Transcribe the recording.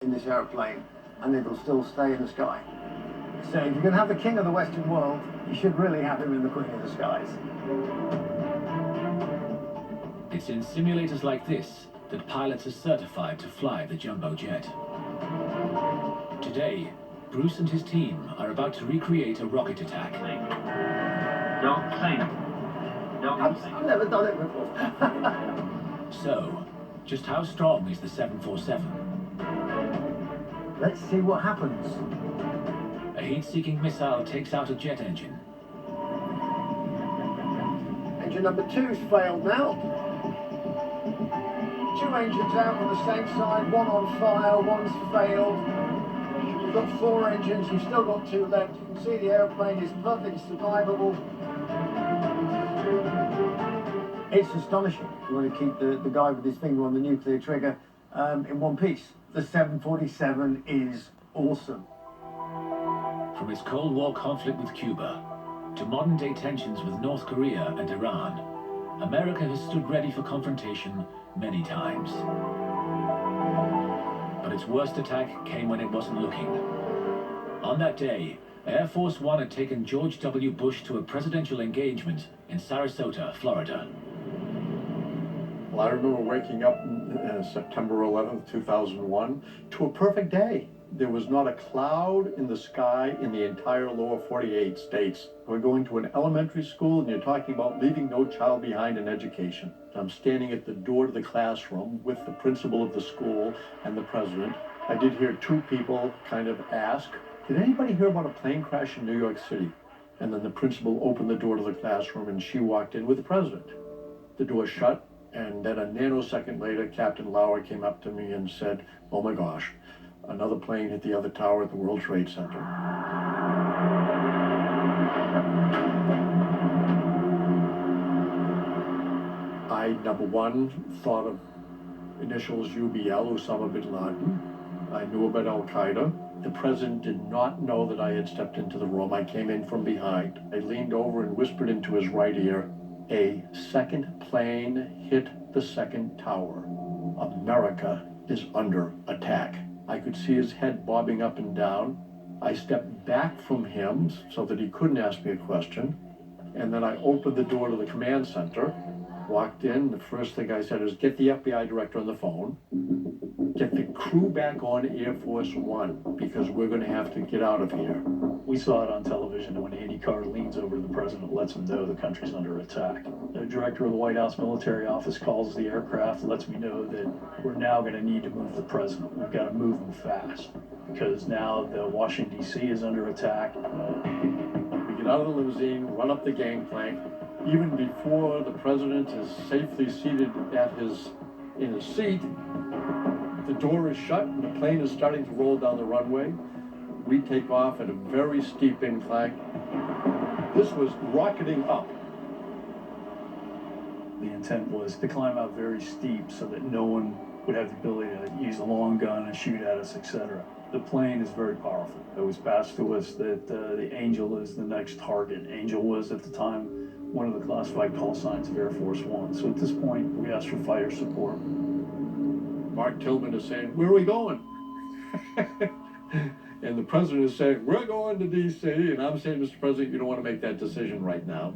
in this airplane, and it'll still stay in the sky. So if you're going to have the king of the Western world, you should really have him in the Queen of the Skies. It's in simulators like this that pilots are certified to fly the jumbo jet. Today, Bruce and his team are about to recreate a rocket attack. I've never done it before. So, just how strong is the 747? Let's see what happens. A heat-seeking missile takes out a jet engine. Engine number 2's failed now. 2 engines out on the same side, one on fire, one's failed. You've got 4 engines, you've still got 2 left. You can see the airplane is perfectly survivable. It's astonishing. You want to keep the guy with his finger on the nuclear trigger in one piece. The 747 is awesome. From its Cold War conflict with Cuba to modern-day tensions with North Korea and Iran, America has stood ready for confrontation many times. But its worst attack came when it wasn't looking. On that day, Air Force One had taken George W. Bush to a presidential engagement in Sarasota, Florida. Well, I remember waking up September 11th, 2001, to a perfect day. There was not a cloud in the sky in the entire lower 48 states. We're going to an elementary school, and you're talking about leaving no child behind in education. I'm standing at the door to the classroom with the principal of the school and the president. I did hear 2 people kind of ask, "Did anybody hear about a plane crash in New York City?" And then the principal opened the door to the classroom, and she walked in with the president. The door shut, and then a nanosecond later, Captain Lauer came up to me and said, "Oh my gosh, another plane hit the other tower at the World Trade Center." I, number one, thought of initials UBL, Osama bin Laden. I knew about Al-Qaeda. The president did not know that I had stepped into the room. I came in from behind. I leaned over and whispered into his right ear, "A second plane hit the second tower. America is under attack." I could see his head bobbing up and down. I stepped back from him so that he couldn't ask me a question. And then I opened the door to the command center, walked in. The first thing I said is, "Get the FBI director on the phone. Get the crew back on Air Force One, because we're going to have to get out of here." We saw it on television when Andy Carr leans over to the president, lets him know the country's under attack. The director of the White House military office calls the aircraft, lets me know that we're now going to need to move the president. We've got to move him fast, because now the Washington, D.C. is under attack. We get out of the limousine, run up the gangplank. Even before the president is safely seated in his seat, the door is shut and the plane is starting to roll down the runway. We take off at a very steep incline. This was rocketing up. The intent was to climb out very steep so that no one would have the ability to use a long gun and shoot at us, etc. The plane is very powerful. It was passed to us that the Angel is the next target. Angel was, at the time, one of the classified call signs of Air Force One. So at this point, we asked for fighter support. Mark Tillman is saying, "Where are we going?" And the president is saying, "We're going to D.C." And I'm saying, "Mr. President, you don't want to make that decision right now."